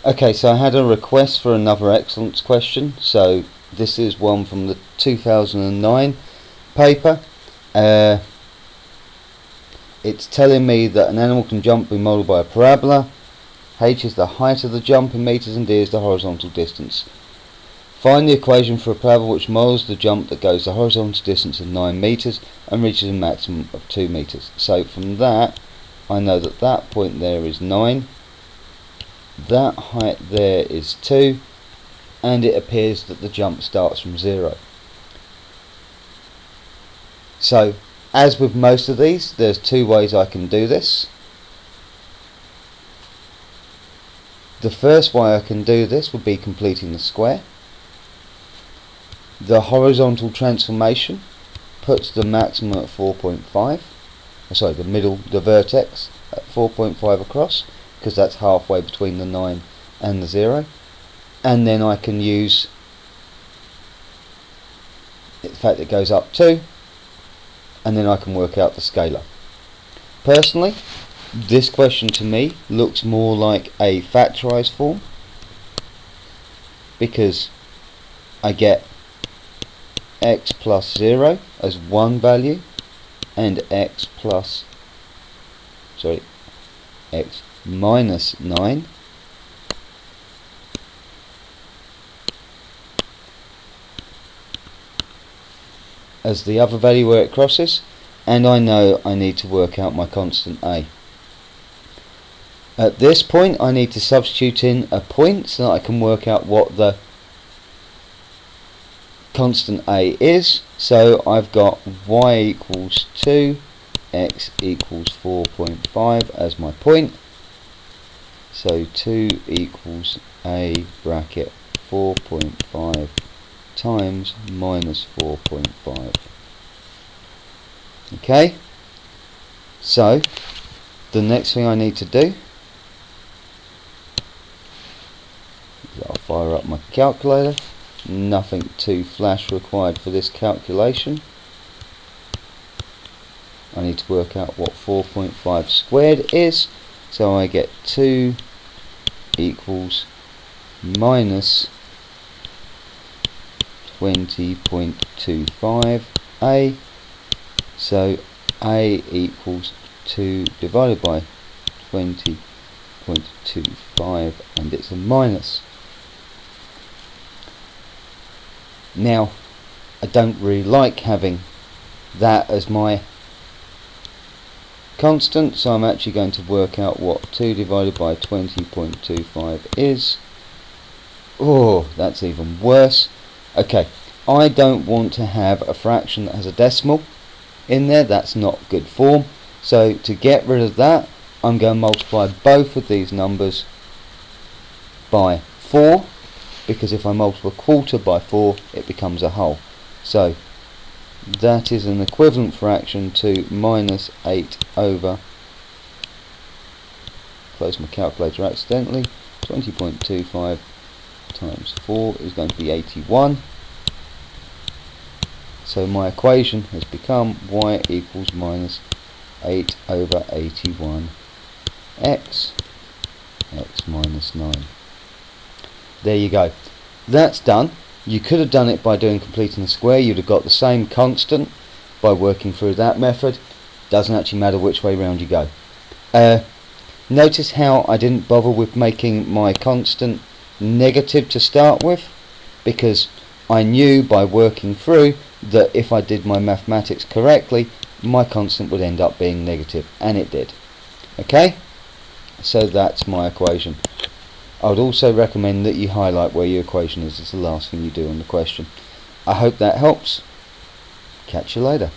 Okay, so I had a request for another excellence question. So this is one from the 2009 paper. It's telling me that an animal can jump be modelled by a parabola. H is the height of the jump in meters and D is the horizontal distance. Find the equation for a parabola which models the jump that goes the horizontal distance of 9 meters and reaches a maximum of 2 meters. So from that, I know that that point there is 9, that height there is 2, and it appears that the jump starts from 0. So, as with most of these, there's two ways I can do this. The first way I can do this would be completing the square. The horizontal transformation puts the maximum at 4.5. Sorry, the vertex at 4.5 across, because that's halfway between the 9 and the 0. And then I can use, in fact it goes up 2, and then I can work out the scalar. Personally, this question to me looks more like a factorised form, because I get x plus 0 as one value and x minus 9 as the other value where it crosses, and I know I need to work out my constant a. At this point I need to substitute in a point so that I can work out what the constant a is. So I've got y equals 2, x equals 4.5 as my point. So 2 equals a bracket 4.5 times minus 4.5. Okay, so the next thing I need to do is I'll fire up my calculator. Nothing too flash required for this calculation. I need to work out what 4.5 squared is, so I get 2 equals minus 20.25 a, so a equals 2 divided by 20.25, and it's a minus. Now I don't really like having that as my constant, so I'm actually going to work out what 2 divided by 20.25 is. Oh, that's even worse. Okay, I don't want to have a fraction that has a decimal in there. That's not good form. So to get rid of that, I'm going to multiply both of these numbers by 4, because if I multiply a quarter by 4 it becomes a whole. So that is an equivalent fraction to minus 8 over, close my calculator accidentally, 20.25 times 4 is going to be 81. So my equation has become y equals minus 8 over 81 x minus 9. There you go. That's done. You could have done it by completing the square. You'd have got the same constant by working through that method. Doesn't actually matter which way round you go. Notice how I didn't bother with making my constant negative to start with, because I knew by working through that if I did my mathematics correctly, my constant would end up being negative, and it did. Okay, so that's my equation. I would also recommend that you highlight where your equation is. It's the last thing you do on the question. I hope that helps. Catch you later.